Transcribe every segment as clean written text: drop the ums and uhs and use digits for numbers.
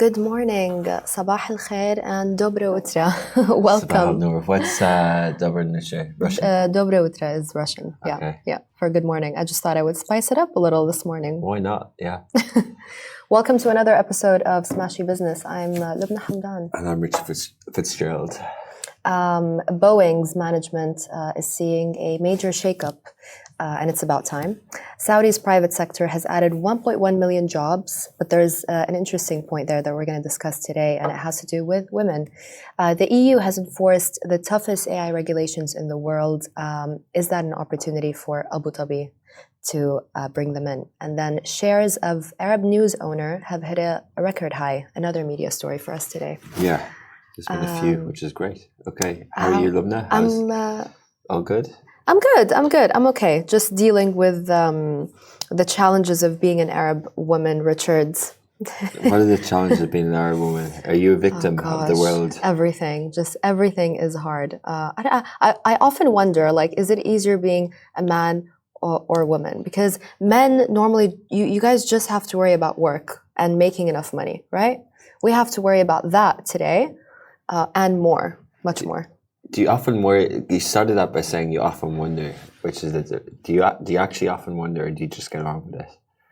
Good morning, Sabah al-Khair and Dobre Utra. Sabah Welcome. al-Noor. What's Dober Nishe? Russian? Dobre Utra is Russian. Okay. Yeah, for good morning. I just thought I would spice it up a little this morning. Why not? Yeah. Welcome to another episode of Smashy Business. I'm Lubna Hamdan. And I'm Richard Fitzgerald. Boeing's management is seeing a major shakeup, and it's about time. Saudi's private sector has added 1.1 million jobs, but there's an interesting point there that we're going to discuss today, and it has to do with women. The EU has enforced the toughest AI regulations in the world. Is that an opportunity for Abu Dhabi to bring them in? And then shares of Arab news owner have hit a record high. Another media story for us today. Yeah. There's been a few, which is great. Okay. How are you, Lubna? All good? I'm good. I'm okay. Just dealing with the challenges of being an Arab woman, Richards. What are the challenges of being an Arab woman? Are you a victim of the world? Everything. Just everything is hard. I often wonder, like, is it easier being a man or a woman? Because men normally, you guys just have to worry about work and making enough money, right? We have to worry about that today. And more, much more. Do you often worry? You started out by saying you often wonder, which is that do you actually often wonder, or do you just get on with it?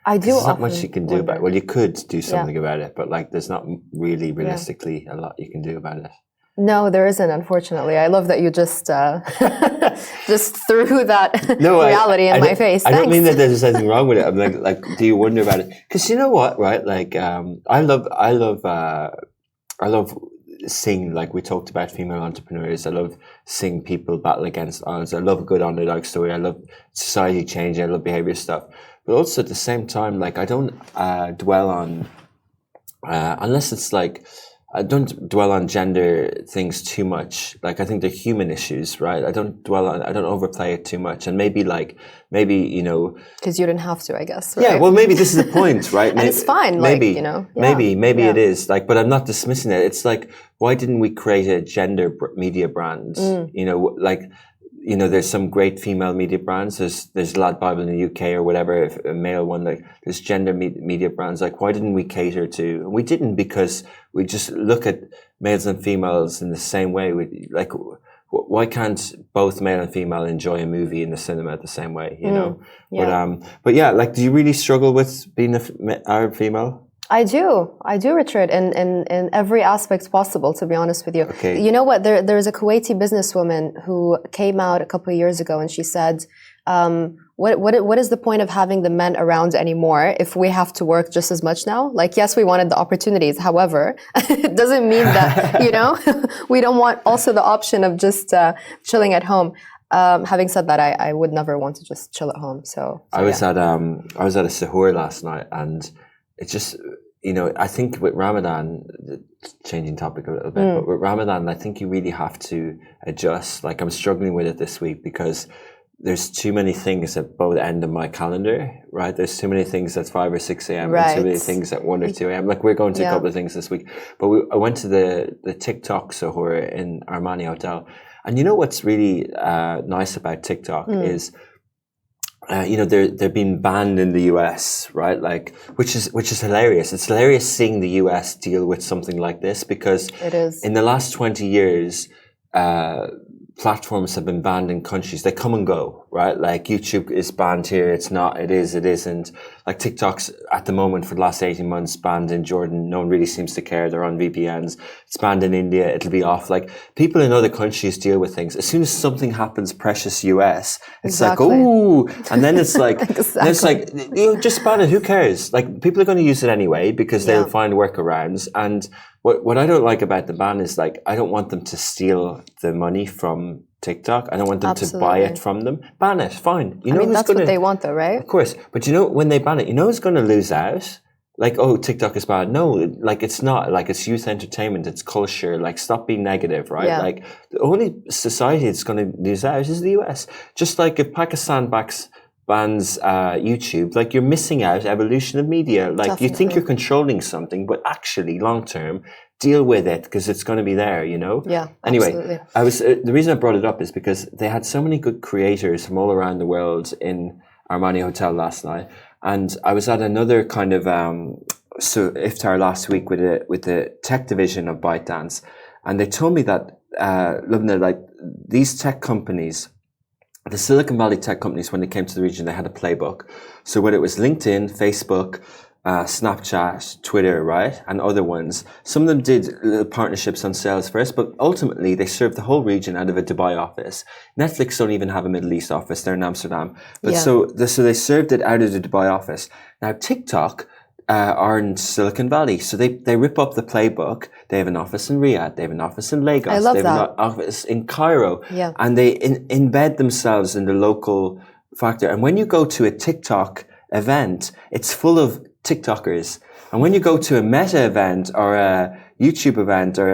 I do. There's not much you can do about it. Well, you could do something about it, but like, there's not really realistically a lot you can do about it. No, there isn't. Unfortunately, I love that you just just threw that reality in my face. I don't mean that there's anything wrong with it. I'm like, do you wonder about it? Because you know what, right? Like, I love seeing, like we talked about, female entrepreneurs. I love seeing people battle against odds. I love a good underdog story. I love society change. I love behavior stuff. But also at the same time, like, I don't dwell on, unless it's like, I don't dwell on gender things too much. Like, I think they're human issues, right? I don't overplay it too much. And maybe, you know. Because you didn't have to, I guess, right? Yeah, well, maybe this is the point, right? And it's fine, maybe, like, you know. Maybe it is. Like, but I'm not dismissing it. It's like, why didn't we create a gender media brand? You know, like, you know, there's some great female media brands. There's Lad Bible in the UK or whatever, if a male one. Like, there's gender media brands. Like, why didn't we cater to? And we didn't, because we just look at males and females in the same way. Why can't both male and female enjoy a movie in the cinema the same way? You know. Yeah. But yeah, like, do you really struggle with being an Arab female? I do, Richard, in every aspect possible, to be honest with you. Okay. You know what? There's a Kuwaiti businesswoman who came out a couple of years ago, and she said, what is the point of having the men around anymore if we have to work just as much now? Like, yes, we wanted the opportunities. However, it doesn't mean that, you know, we don't want also the option of just chilling at home. Having said that, I would never want to just chill at home. So I was at a suhoor last night, and it just, you know, I think with Ramadan, changing topic a little bit, but with Ramadan, I think you really have to adjust. Like, I'm struggling with it this week because there's too many things at both end of my calendar, right? There's too many things at 5 or 6 a.m. Right. and too many things at 1 or 2 a.m. Like, we're going to a couple of things this week. But I went to the TikTok suhoor in Armani Hotel. And you know what's really nice about TikTok is, you know, they're being banned in the US, right? Like, which is hilarious. It's hilarious seeing the US deal with something like this, because it is. In the last 20 years, platforms have been banned in countries. They come and go, right? Like, YouTube is banned here. It's not. It is. It isn't. Like, TikTok's at the moment for the last 18 months banned in Jordan. No one really seems to care. They're on VPNs. It's banned in India. It'll be off. Like, people in other countries deal with things. As soon as something happens, precious US, it's like, ooh. And then it's like, then it's like, you know, just ban it. Who cares? Like, people are going to use it anyway because they'll find workarounds. And what I don't like about the ban is, like, I don't want them to steal the money from TikTok. I don't want them to buy it from them. Ban it, fine. You know, that's what they want, though, right? Of course. But you know, when they ban it, you know who's going to lose out? Like, oh, TikTok is bad. No, like, it's not. Like, it's youth entertainment. It's culture. Like, stop being negative, right? Yeah. Like, the only society that's going to lose out is the US. Just like if Pakistan bans YouTube, like, you're missing out evolution of media. Like, Definitely. You think you're controlling something, but actually, long term, deal with it, because it's going to be there, you know? Yeah, anyway, absolutely. The reason I brought it up is because they had so many good creators from all around the world in Armani Hotel last night. And I was at another kind of so iftar last week with the tech division of ByteDance, and they told me that Lubna, like these tech companies, the Silicon Valley tech companies, when they came to the region, they had a playbook. So whether it was LinkedIn, Facebook, Snapchat, Twitter, right, and other ones, some of them did little partnerships on sales first, but ultimately they served the whole region out of a Dubai office. Netflix don't even have a Middle East office; they're in Amsterdam. But so they served it out of the Dubai office. Now TikTok are in Silicon Valley, so they rip up the playbook. They have an office in Riyadh, they have an office in Lagos, I love they have that. an office in Cairo, Yeah. and they embed themselves in the local factor. And when you go to a TikTok event, it's full of TikTokers. And when you go to a Meta event or a YouTube event or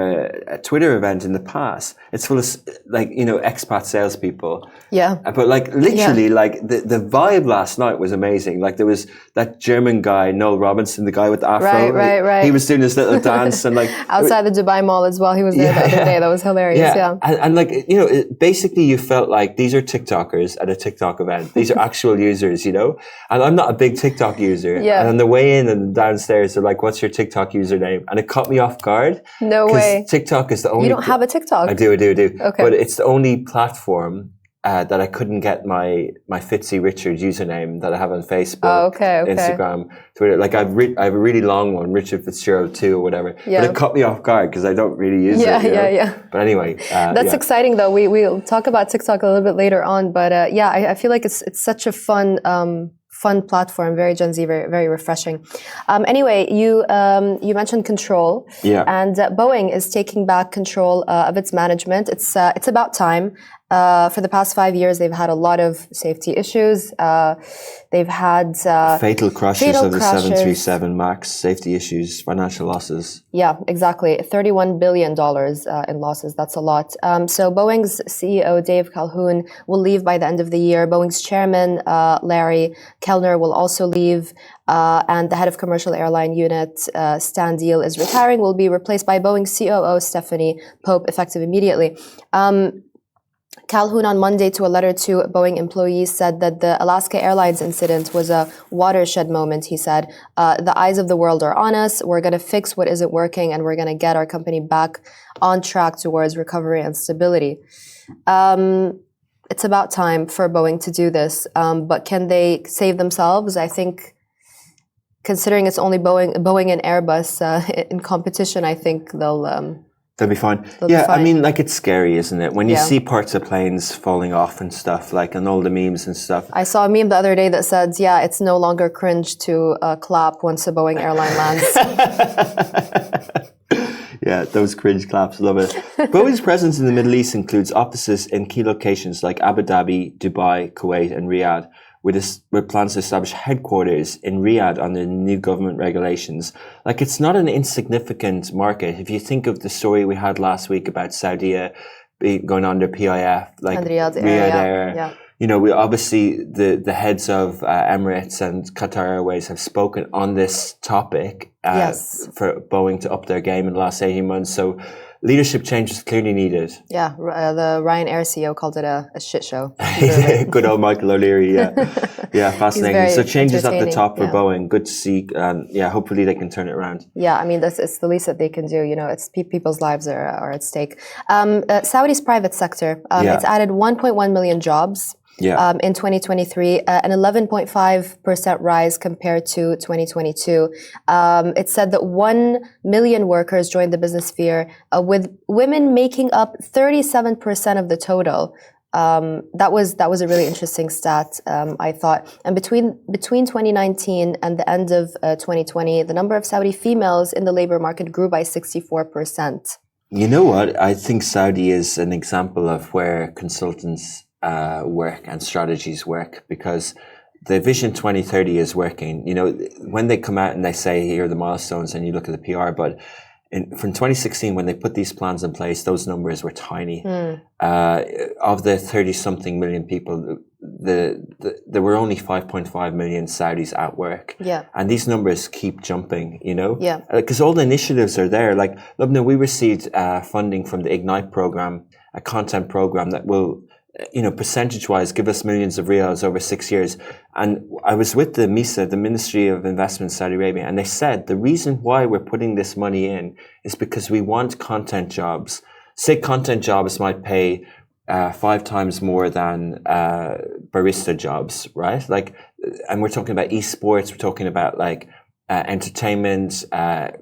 a Twitter event in the past, it's full of like, you know, expat salespeople. Yeah. But like literally, like the vibe last night was amazing. Like there was that German guy, Noel Robinson, the guy with the afro. Right. He was doing this little dance and like outside the Dubai Mall as well. He was there the other day. That was hilarious. Yeah. And like, you know, basically you felt like these are TikTokers at a TikTok event. These are actual users, you know. And I'm not a big TikTok user. Yeah. And on the way in and downstairs, they're like, "What's your TikTok username?" And it caught me off guard. No way. TikTok is the only. You don't have a TikTok? I do. Okay. But it's the only platform that I couldn't get my Fitzy Richard username that I have on Facebook, okay. Instagram, Twitter. Like I have a really long one, Richard Fitzgerald 2 or whatever. Yeah. But it caught me off guard because I don't really use it. Yeah. But anyway, that's exciting though. We'll talk about TikTok a little bit later on. But I feel like it's such a fun platform, very Gen Z, very, very refreshing. Anyway, you mentioned control, and Boeing is taking back control of its management. It's about time. For the past 5 years, they've had a lot of safety issues. They've had fatal crashes of the 737 MAX, safety issues, financial losses. Yeah, exactly. $31 billion in losses. That's a lot. So Boeing's CEO, Dave Calhoun, will leave by the end of the year. Boeing's chairman, Larry Kellner, will also leave. And the head of commercial airline unit, Stan Deal, is retiring, will be replaced by Boeing COO, Stephanie Pope, effective immediately. Calhoun on Monday, to a letter to Boeing employees, said that the Alaska Airlines incident was a watershed moment. He said, the eyes of the world are on us. We're going to fix what isn't working, and we're going to get our company back on track towards recovery and stability. It's about time for Boeing to do this. But can they save themselves? I think, considering it's only Boeing and Airbus in competition, I think they'll be fine. I mean, like, it's scary, isn't it? When you see parts of planes falling off and stuff, like, and all the memes and stuff. I saw a meme the other day that said, it's no longer cringe to clap once a Boeing airline lands. Those cringe claps, love it. Boeing's presence in the Middle East includes offices in key locations like Abu Dhabi, Dubai, Kuwait, and Riyadh, with plans to establish headquarters in Riyadh under new government regulations. Like, it's not an insignificant market. If you think of the story we had last week about Saudi going under PIF, like Riyadh Air. You know, we obviously, the heads of Emirates and Qatar Airways have spoken on this topic for Boeing to up their game in the last 18 months. So leadership change is clearly needed. The Ryanair CEO called it a shit show. Good old Michael O'Leary, fascinating. So changes at the top for Boeing. Good to see. Hopefully they can turn it around. I mean, it's the least that they can do. You know, it's people's lives are at stake. Saudi's private sector, it's added 1.1 million jobs. In 2023, an 11.5% rise compared to 2022. It said that 1 million workers joined the business sphere, with women making up 37% of the total. That was a really interesting stat, I thought. And between 2019 and the end of 2020, the number of Saudi females in the labor market grew by 64%. You know what? I think Saudi is an example of where consultants work and strategies work, because the Vision 2030 is working. You know, when they come out and they say, here are the milestones, and you look at the PR, but from 2016, when they put these plans in place, those numbers were tiny. Of the 30-something million people, there were only 5.5 million Saudis at work. And these numbers keep jumping, you know? Because all the initiatives are there. Like, Lubna, we received funding from the Ignite program, a content program that will percentage-wise, give us millions of riyals over 6 years. And I was with the MISA, the Ministry of Investment in Saudi Arabia, and they said the reason why we're putting this money in is because we want content jobs. Say content jobs might pay 5 times more than barista jobs, right? Like, and we're talking about esports, we're talking about like entertainment,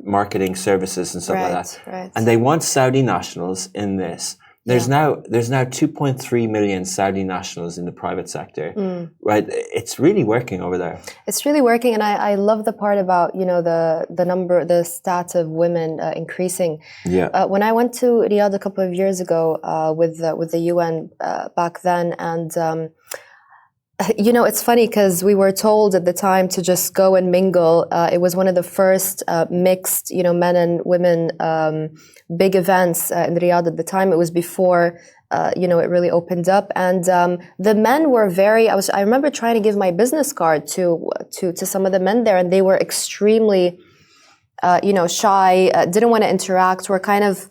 marketing services and stuff like that. Right. And they want Saudi nationals in this. There's now 2.3 million Saudi nationals in the private sector, right? It's really working over there. It's really working, and I love the part about the stats of women increasing. Yeah. When I went to Riyadh a couple of years ago with the UN back then, and it's funny because we were told at the time to just go and mingle. It was one of the first mixed, men and women big events in Riyadh at the time. It was before, it really opened up. And the men were I remember trying to give my business card to some of the men there, and they were extremely, shy, didn't want to interact, were kind of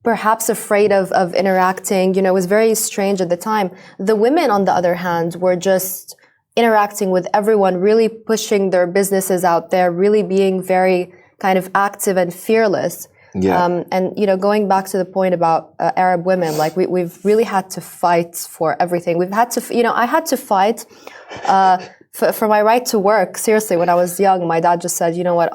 perhaps afraid of interacting. It was very strange at the time. The women, on the other hand, were just interacting with everyone, really pushing their businesses out there, really being very kind of active and fearless. Yeah. And going back to the point about Arab women, like we've really had to fight for everything. We've had to, I had to fight for my right to work. Seriously, when I was young, my dad just said, "You know what?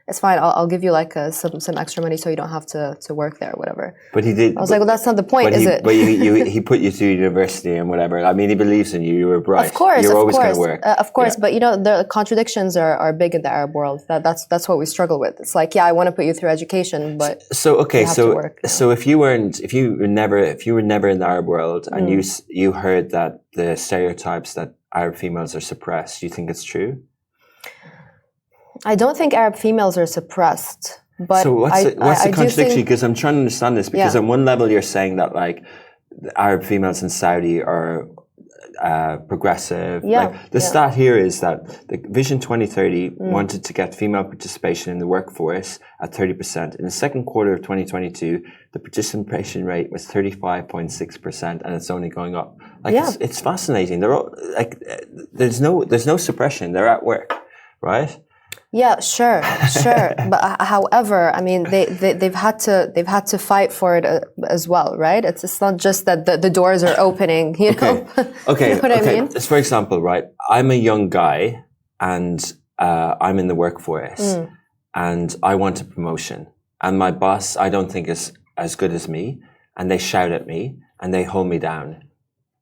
It's fine. I'll give you like some extra money so you don't have to work there or whatever." But he did. I was like, "Well, that's not the point, is it?" But he put you through university and whatever. I mean, he believes in you. You were bright. Of course, you're always going to work. Of course, but the contradictions are big in the Arab world. That's what we struggle with. It's like, yeah, I want to put you through education, but you have to work. So if you were never in the Arab world and you heard that the stereotypes that Arab females are suppressed, do you think it's true? I don't think Arab females are suppressed, but so what's the contradiction? Because I'm trying to understand this. Because on one level, you're saying that like the Arab females in Saudi are progressive. Yeah. Like, the stat here is that the Vision 2030 wanted to get female participation in the workforce at 30%. In the second quarter of 2022, the participation rate was 35.6%, and it's only going up. Like it's fascinating. They're all like there's no suppression. They're at work, right? Yeah, sure. But however, I mean, they've had to fight for it as well, right? It's not just that the doors are opening, you know. Okay. You know what I mean? For example, right? I'm a young guy and I'm in the workforce and I want a promotion, and my boss I don't think is as good as me, and they shout at me and they hold me down,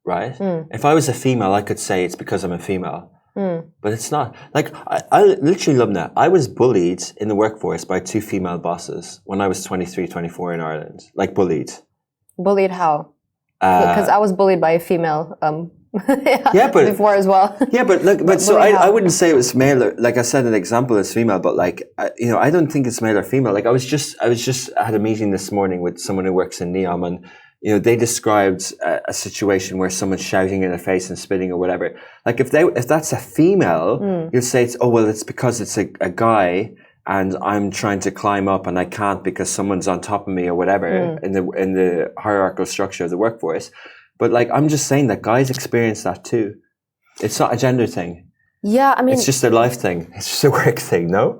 right? If I was a female, I could say it's because I'm a female. But it's not. Like, I literally love that. I was bullied in the workforce by 2 female bosses when I was 23, 24 in Ireland. Like, bullied. Bullied how? Because I was bullied by a female before as well. Yeah, but so I wouldn't say it was male. Like I said, an example is female, but like, I don't think it's male or female. Like, I had a meeting this morning with someone who works in NEOM, and they described a situation where someone's shouting in their face and spitting or whatever. Like, if that's a female, you'll say it's because it's a guy and I'm trying to climb up and I can't because someone's on top of me or whatever in the hierarchical structure of the workforce. But like, I'm just saying that guys experience that too. It's not a gender thing. Yeah, I mean, it's just a life thing. It's just a work thing. No.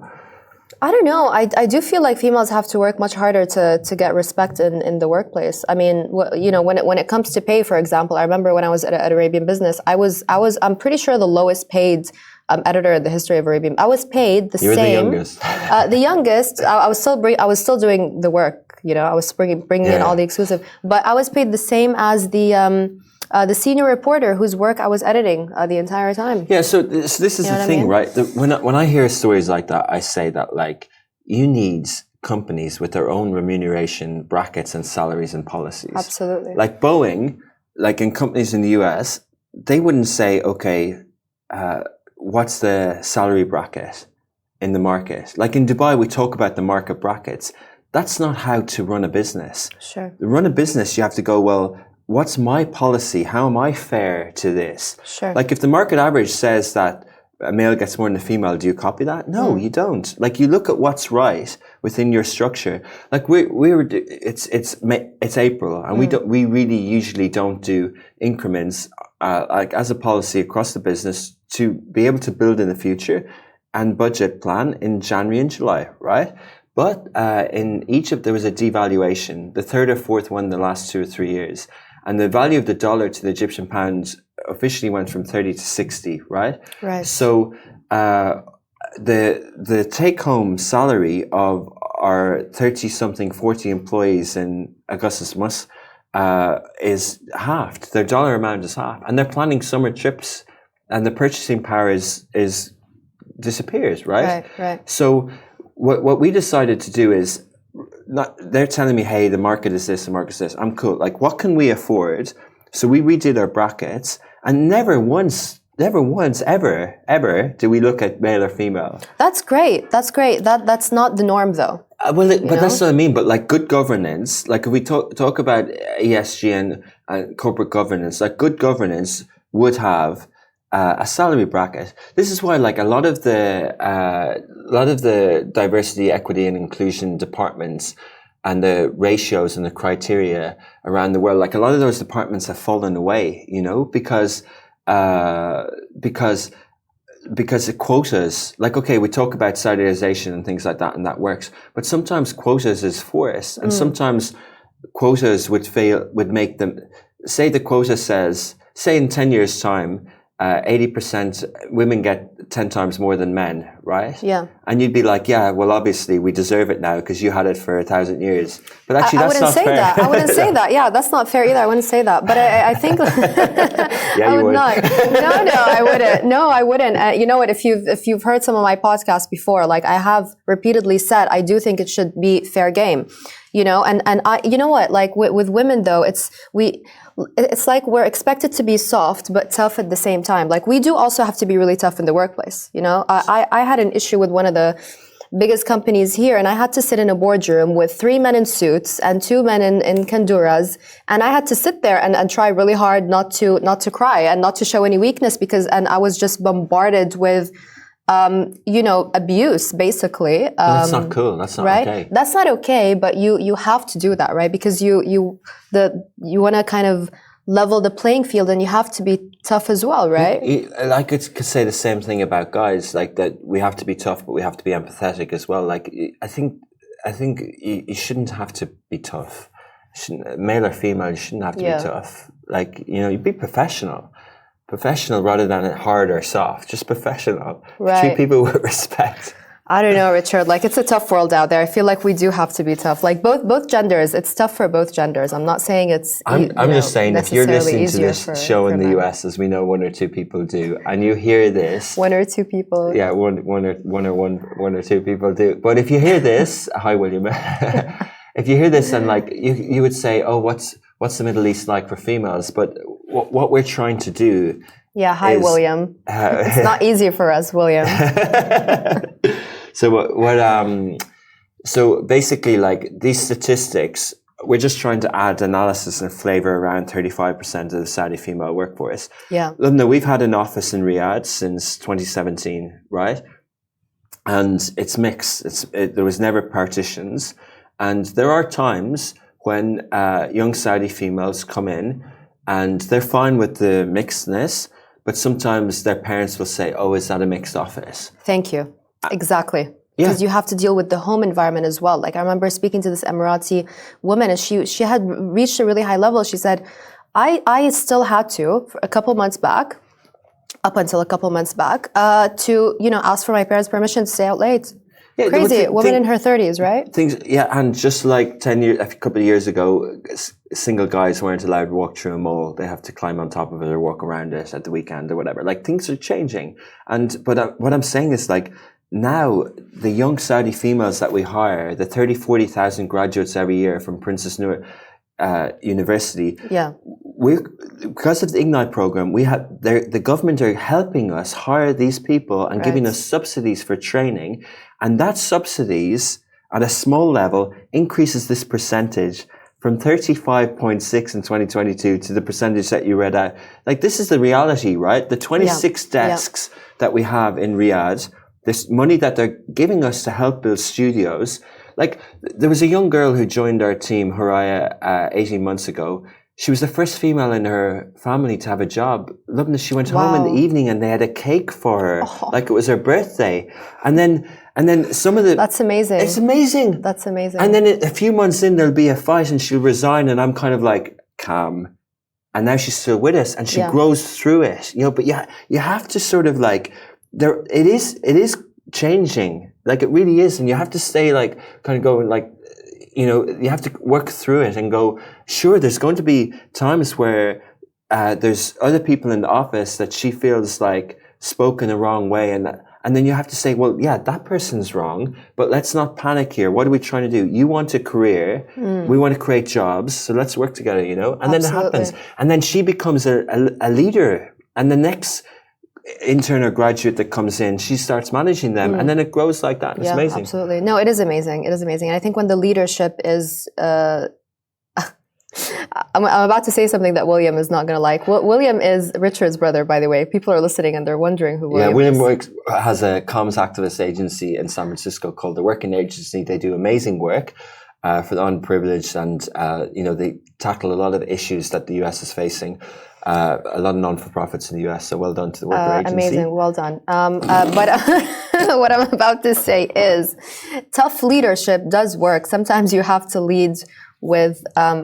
I don't know. I do feel like females have to work much harder to get respect in the workplace. I mean, when it comes to pay, for example, I remember when I was at Arabian Business, I'm pretty sure the lowest paid editor in the history of Arabian. I was paid the same. You were the youngest. The youngest. I was still doing the work. I was bringing in all the exclusive, but I was paid the same as the senior reporter whose work I was editing the entire time. Yeah, so this is the thing, right? When I hear stories like that, I say that like you need companies with their own remuneration brackets and salaries and policies. Absolutely. Like Boeing, like in companies in the US, they wouldn't say, okay, what's the salary bracket in the market? Like in Dubai, we talk about the market brackets. That's not how to run a business. Sure. To run a business, you have to go, well, what's my policy? How am I fair to this? Sure. Like if the market average says that a male gets more than a female, do you copy that? No, you don't. Like, you look at what's right within your structure. Like, it's April, and we really usually don't do increments, like as a policy across the business to be able to build in the future and budget plan in January and July, right? But in Egypt, there was a devaluation, the third or fourth one in the last 2 or 3 years. And the value of the dollar to the Egyptian pound officially went from 30 to 60, right? Right. So the take-home salary of our 30-something, 40 employees in Augustus Mus is halved. Their dollar amount is half. And they're planning summer trips, and the purchasing power is disappears, right? Right. So what we decided to do is, they're telling me, hey, the market is this, the market is this. I'm cool. Like, what can we afford? So we redid our brackets, and never once ever do we look at male or female. That's great. That's not the norm, though. But that's what I mean. But like, good governance, like if we talk about ESG and corporate governance, like good governance would have a salary bracket. This is why, like, a lot of the diversity, equity, and inclusion departments and the ratios and the criteria around the world, like a lot of those departments have fallen away, you know, because the quotas, like, okay, we talk about Saudization and things like that, and that works, but sometimes quotas is forced, and sometimes quotas would make them, say the quota says, say in 10 years time, 80% women get 10 times more than men, right? Yeah. And you'd be like, yeah, well, obviously we deserve it now because you had it for 1,000 years. But actually, that's not fair. I wouldn't say that. Yeah, that's not fair either. I wouldn't say that. But I think yeah, you would. Not. No, I wouldn't. No, I wouldn't. You know what? If you've heard some of my podcasts before, like I have repeatedly said, I do think it should be fair game. You know, and I, you know what? Like with women though, it's like we're expected to be soft but tough at the same time. Like we do also have to be really tough in the workplace. You know, I had an issue with one of the biggest companies here, and I had to sit in a boardroom with 3 men in suits and 2 men in kanduras, and I had to sit there and try really hard not to cry and not to show any weakness and I was just bombarded with you know, abuse, basically. That's not cool. That's not right? okay. That's not okay, but you have to do that, right? Because you want to kind of level the playing field, and you have to be tough as well, right? I could say the same thing about guys, like that we have to be tough, but we have to be empathetic as well. Like I think you shouldn't have to be tough. Male or female, you shouldn't have to be tough. Like, you know, you be professional rather than hard or soft, just professional. Right. Treat people with respect. I don't know, Richard, like it's a tough world out there. I feel like we do have to be tough. Like both genders, it's tough for both genders. I'm not saying it's I'm just saying, if you're listening to this show in the US, as we know 1 or 2 people do, and you hear this, 1 or 2 people. Yeah, one or two people do. But if you hear this, hi William. If you hear this and like you would say, oh, what's the Middle East like for females? But what we're trying to do. Yeah, hi William. It's not easy for us, William. So so basically, like these statistics, we're just trying to add analysis and flavor around 35% of the Saudi female workforce. Yeah. No, we've had an office in Riyadh since 2017, right? And it's mixed. There was never partitions. And there are times when young Saudi females come in and they're fine with the mixedness, but sometimes their parents will say, oh, is that a mixed office? Thank you. Exactly. Because you have to deal with the home environment as well. Like I remember speaking to this Emirati woman, and she had reached a really high level. She said, I still had to, for a couple months back, up until a couple months back, to, you know, ask for my parents' permission to stay out late. Yeah, crazy. Woman in her 30s, right? And just like a couple of years ago, single guys weren't allowed to walk through a mall. They have to climb on top of it or walk around it at the weekend or whatever. Like things are changing. But what I'm saying is like, now the young Saudi females that we hire, the 40,000 graduates every year from Princess Noor University. Yeah. Because of the Ignite program, the government are helping us hire these people and giving us subsidies for training. And that subsidies at a small level increases this percentage from 35.6 in 2022 to the percentage that you read out. Like, this is the reality, right? The 26 desks that we have in Riyadh, this money that they're giving us to help build studios. Like, there was a young girl who joined our team, Haraya, 18 months ago. She was the first female in her family to have a job. Loving this, she went home in the evening and they had a cake for her, like it was her birthday. And then some of the... That's amazing. It's amazing. That's amazing. And then a few months in, there'll be a fight and she'll resign and I'm kind of like, calm. And now she's still with us and she grows through it, you know, but you have to sort of like, it is changing. Like, it really is. And you have to stay like, kind of going like, you know, you have to work through it and go, sure, there's going to be times where there's other people in the office that she feels like spoke in the wrong way. And then you have to say, well, yeah, that person's wrong, but let's not panic here. What are we trying to do? You want a career. We want to create jobs. So let's work together, you know? And then it happens. And then she becomes a leader. And the next intern or graduate that comes in, she starts managing them, and then it grows like that. It's amazing. Absolutely. No, it is amazing. It is amazing. And I think when the leadership is, I'm about to say something that William is not going to like. William is Richard's brother, by the way. People are listening and they're wondering who William is. Yeah, William has a comms activist agency in San Francisco called The Working Agency. They do amazing work for the unprivileged, and you know, they tackle a lot of issues that the US is facing. A lot of non-for-profits in the US, so well done to the Worker Agency. Amazing, well done. But what I'm about to say is, tough leadership does work. Sometimes you have to lead with, I'm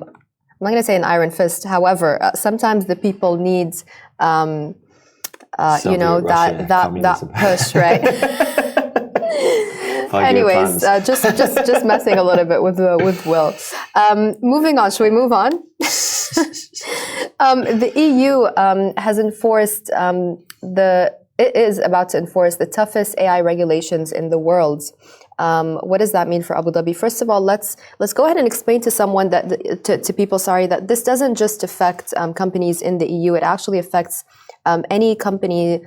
not going to say an iron fist. However, sometimes the people need, you know, that push, right? Anyways, just messing a little bit with Will. Moving on, shall we move on? The EU has enforced it is about to enforce the toughest AI regulations in the world. What does that mean for Abu Dhabi? First of all, let's go ahead and explain to someone to people, that this doesn't just affect companies in the EU. It actually affects any companies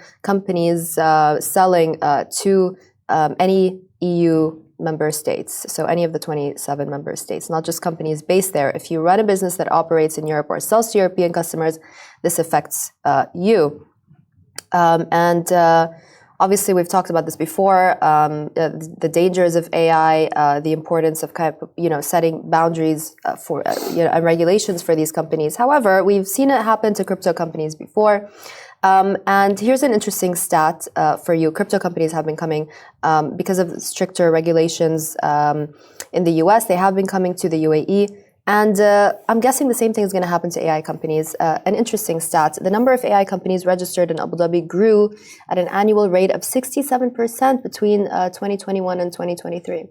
selling to any EU member states, so any of the 27 member states, not just companies based there. If you run a business that operates in Europe or sells to European customers, this affects you. Obviously, we've talked about this before, the dangers of AI, the importance of setting boundaries for and regulations for these companies. However, we've seen it happen to crypto companies before. And here's an interesting stat for you. Crypto companies have been coming, because of stricter regulations in the US, they have been coming to the UAE. And I'm guessing the same thing is going to happen to AI companies. An interesting stat, the number of AI companies registered in Abu Dhabi grew at an annual rate of 67% between 2021 and 2023.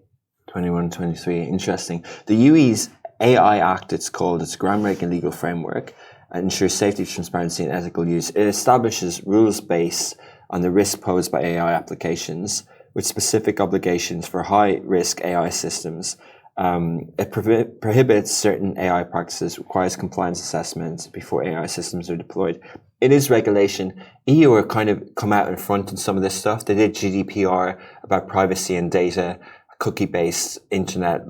21-23, interesting. The UAE's AI Act, it's called, it's a groundbreaking legal framework, ensures safety, transparency, and ethical use. It establishes rules based on the risk posed by AI applications, with specific obligations for high-risk AI systems. It prohibits certain AI practices, requires compliance assessments before AI systems are deployed. It is regulation. EU are kind of come out in front in some of this stuff. They did GDPR about privacy and data, cookie-based internet,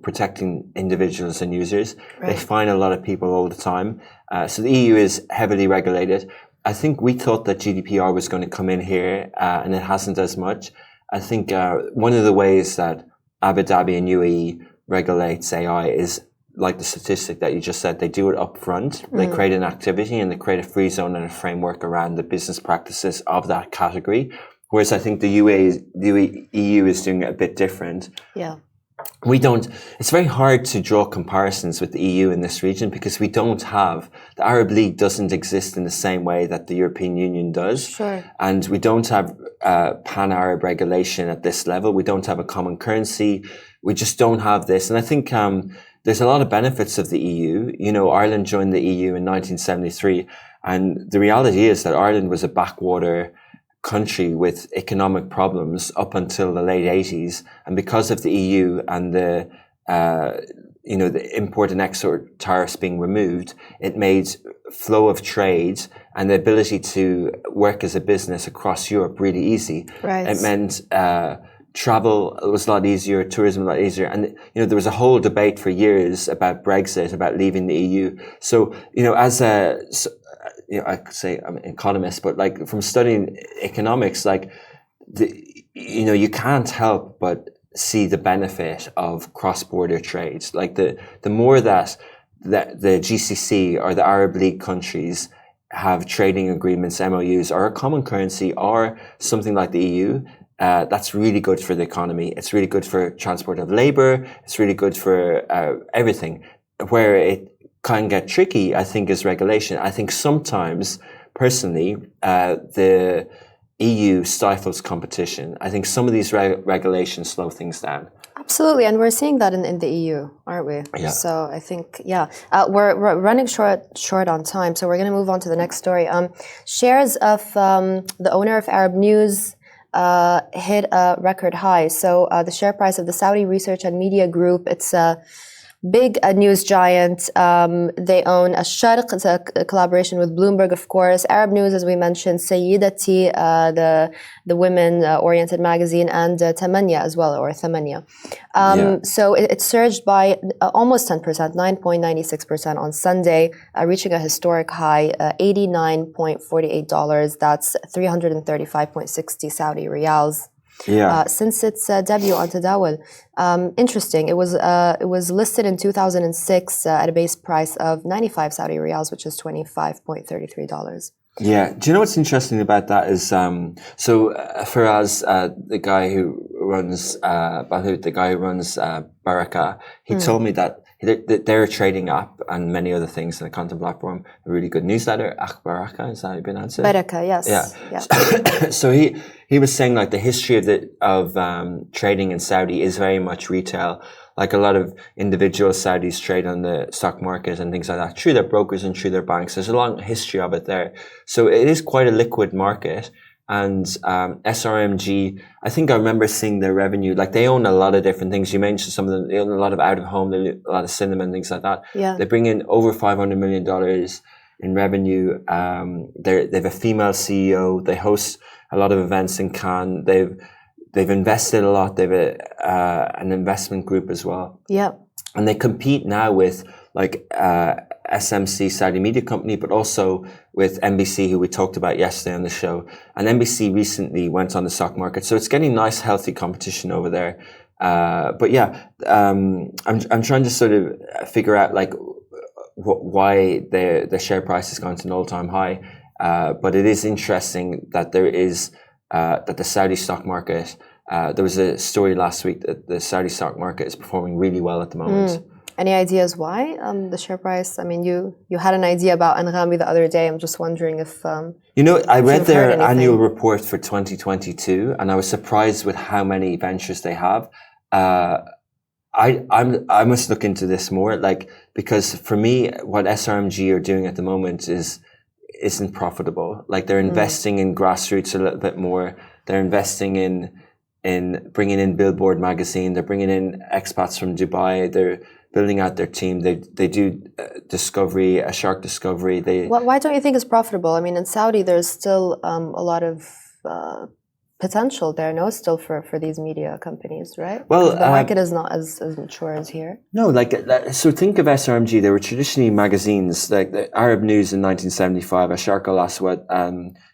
protecting individuals and users. Right. They fine a lot of people all the time. So the EU is heavily regulated. I think we thought that GDPR was going to come in here, and it hasn't as much. I think one of the ways that Abu Dhabi and UAE regulates AI is like the statistic that you just said. They do it up front. They create an activity and they create a free zone and a framework around the business practices of that category. Whereas I think the EU is doing it a bit different. Yeah. It's very hard to draw comparisons with the EU in this region because the Arab League doesn't exist in the same way that the European Union does. Sure. And we don't have pan-Arab regulation at this level. We don't have a common currency. We just don't have this. And I think there's a lot of benefits of the EU. You know, Ireland joined the EU in 1973. And the reality is that Ireland was a backwater country with economic problems up until the late 80s, and because of the EU and the import and export tariffs being removed, it made flow of trade and the ability to work as a business across Europe really easy. Right. It meant travel was a lot easier, tourism a lot easier. And, there was a whole debate for years about Brexit, about leaving the EU. So, as I could say I'm an economist, but like from studying economics, like you can't help but see the benefit of cross-border trade. Like the more that the GCC or the Arab League countries have trading agreements, MOUs, or a common currency, or something like the EU, that's really good for the economy. It's really good for transport of labor. It's really good for everything. Where it can get tricky, I think, is regulation. I think sometimes, personally, the EU stifles competition. I think some of these regulations slow things down. Absolutely, and we're seeing that in the EU, aren't we? Yeah. So I think, we're running short on time, so we're going to move on to the next story. Shares of the owner of Arab News hit a record high. So the share price of the Saudi Research and Media Group, it's a big news giant. They own Sharq, it's a collaboration with Bloomberg, of course. Arab News, as we mentioned, Sayyidati, the women-oriented magazine, and Tamania as well, or Thamania. So it surged by almost 10%, 9.96% on Sunday, reaching a historic high, $89.48. That's 335.60 Saudi riyals. Since its debut on Tadawul. Interesting. It was listed in 2006 at a base price of 95 Saudi riyals, which is $25.33. Yeah. Do you know what's interesting about that is, Faraz, the guy who runs Baraka, he told me that they're a trading app and many other things in the content platform. A really good newsletter, Baraka, is that how you pronounce it? Baraka, yes. Yeah. So he was saying like the history of trading in Saudi is very much retail. Like a lot of individual Saudis trade on the stock market and things like that, through their brokers and through their banks. There's a long history of it there. So it is quite a liquid market. And SRMG, I think I remember seeing their revenue. Like they own a lot of different things. You mentioned some of them. They own a lot of out of home, they own a lot of cinema and things like that. Yeah. They bring in over $500 million in revenue. They have a female CEO. They host a lot of events in Cannes. They've invested a lot. They've an investment group as well. Yeah. And they compete now with like SMC, Saudi Media Company, but also with NBC, who we talked about yesterday on the show. And NBC recently went on the stock market. So it's getting nice, healthy competition over there. I'm trying to sort of figure out like why the share price has gone to an all-time high. But it is interesting that there is that the Saudi stock market, there was a story last week that the Saudi stock market is performing really well at the moment. Any ideas why the share price? I mean, you had an idea about Anghami the other day. I'm just wondering if I read their annual report for 2022, and I was surprised with how many ventures they have. I must look into this more, like, because for me, what SRMG are doing at the moment isn't profitable. Like they're investing in grassroots a little bit more. They're investing in bringing in Billboard magazine. They're bringing in expats from Dubai. They're building out their team. They do discovery, a shark discovery. Why don't you think it's profitable? I mean, in Saudi, there's still a lot of potential there, still for these media companies, right? Well, the market is not as mature as here. No, so think of SRMG. They were traditionally magazines, like the Arab News in 1975, Asharq Al Aswad,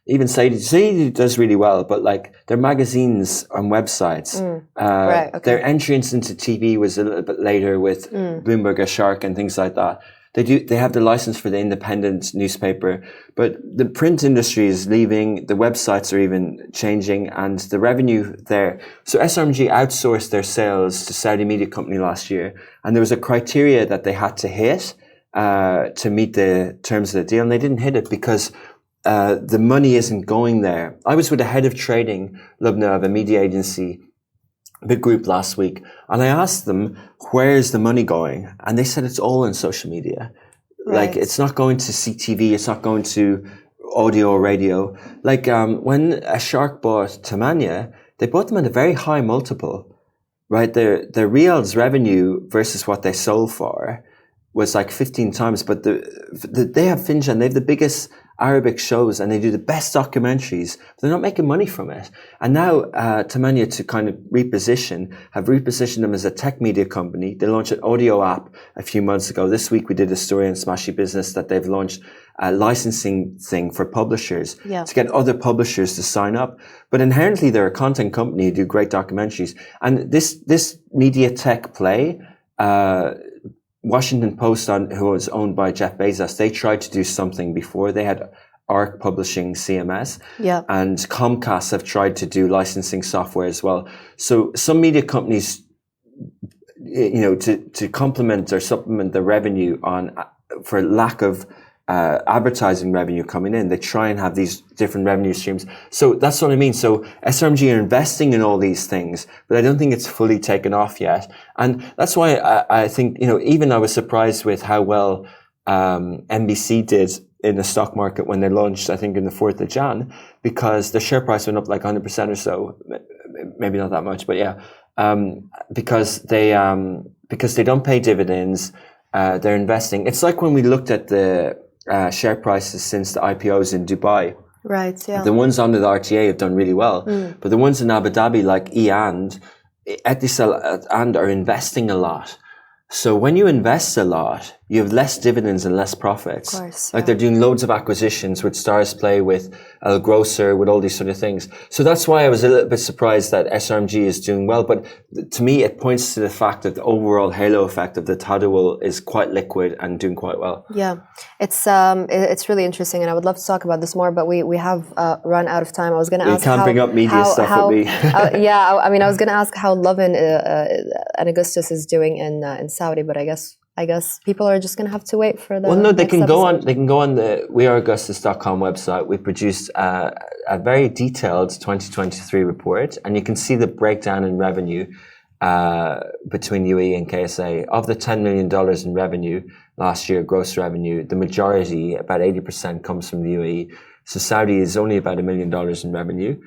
even Sayyidi does really well, but like their magazines on websites, right, okay. Their entrance into TV was a little bit later with Bloomberg, Asharq, and things like that. They have the license for the independent newspaper, but the print industry is leaving. The websites are even changing, and the revenue there. So SRMG outsourced their sales to Saudi Media Company last year, and there was a criteria that they had to hit to meet the terms of the deal, and they didn't hit it because the money isn't going there. I was with the head of trading, Lubna, of a media agency, big group last week, and I asked them, where's the money going? And they said it's all in social media. Right. Like it's not going to CTV, it's not going to audio or radio. Like when Asharq bought Tamania, they bought them at a very high multiple, right? Their Riyadh's revenue versus what they sold for was like 15 times, but they have Finjan, they have the biggest Arabic shows and they do the best documentaries, but they're not making money from it. And now, Tamania, to kind of have repositioned them as a tech media company. They launched an audio app a few months ago. This week we did a story in Smashy Business that they've launched a licensing thing for publishers to get other publishers to sign up. But inherently they're a content company who do great documentaries. And this media tech play, Washington Post, who was owned by Jeff Bezos, they tried to do something before. They had ARC publishing CMS, and Comcast have tried to do licensing software as well. So some media companies, to complement or supplement the revenue for lack of advertising revenue coming in, they try and have these different revenue streams. So that's what I mean. So SRMG are investing in all these things, but I don't think it's fully taken off yet. And that's why I think, even I was surprised with how well NBC did in the stock market when they launched, I think, in the 4th of Jan, because the share price went up like 100% or so. Maybe not that much, but because they don't pay dividends, they're investing. It's like when we looked at the share prices since the IPOs in Dubai. Right, yeah. The ones under the RTA have done really well. But the ones in Abu Dhabi, like Etisalat and are investing a lot. So when you invest a lot, you have less dividends and less profits. Of course, Like they're doing loads of acquisitions with Stars Play, with El Grocer, with all these sort of things. So that's why I was a little bit surprised that SRMG is doing well. But to me, it points to the fact that the overall halo effect of the Tadawul is quite liquid and doing quite well. Yeah, it's really interesting, and I would love to talk about this more, but we have run out of time. I was going to ask you can't bring up media stuff with me. I mean, I was going to ask how Lovin and Augustus is doing in Saudi, but I guess people are just going to have to wait for the. Well, no, they can episode. go on the weareaugustus.com website. We produced a very detailed 2023 report, and you can see the breakdown in revenue between UAE and KSA. Of the $10 million in revenue last year, gross revenue, the majority, about 80%, comes from the UAE. So Saudi is only about $1 million in revenue,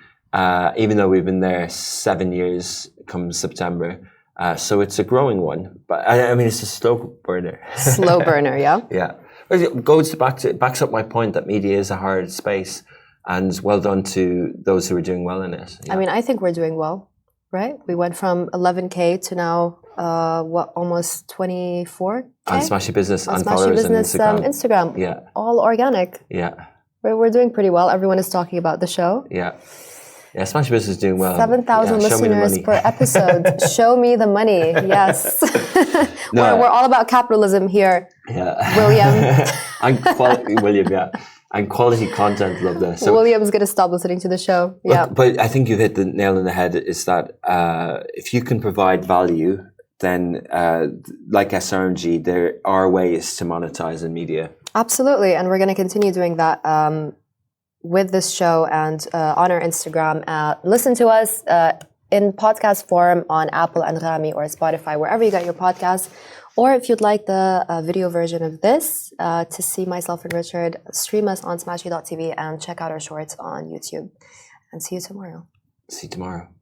even though we've been there 7 years come September. So it's a growing one, but I mean, it's a slow burner. Slow burner, yeah? Yeah. It backs up my point that media is a hard space, and well done to those who are doing well in it. Yeah. I mean, I think we're doing well, right? We went from 11K to now, almost 24K? On Smashy Business, on Smashy followers Business, on Instagram. Yeah. All organic. Yeah. We're doing pretty well. Everyone is talking about the show. Yeah. Yeah, Smashy Business is doing well. 7,000 listeners per episode. Show me the money. Yes. No. We're all about capitalism here. Yeah. William. And quality content. Love this. So, William's going to stop listening to the show. Yeah. But I think you've hit the nail on the head, is that if you can provide value, then like SRMG, there are ways to monetize in media. Absolutely. And we're going to continue doing that with this show and on our Instagram. Listen to us in podcast form on Apple and Rami or Spotify, wherever you get your podcasts. Or if you'd like the video version of this to see myself and Richard, stream us on smashy.tv and check out our shorts on YouTube. And see you tomorrow. See you tomorrow.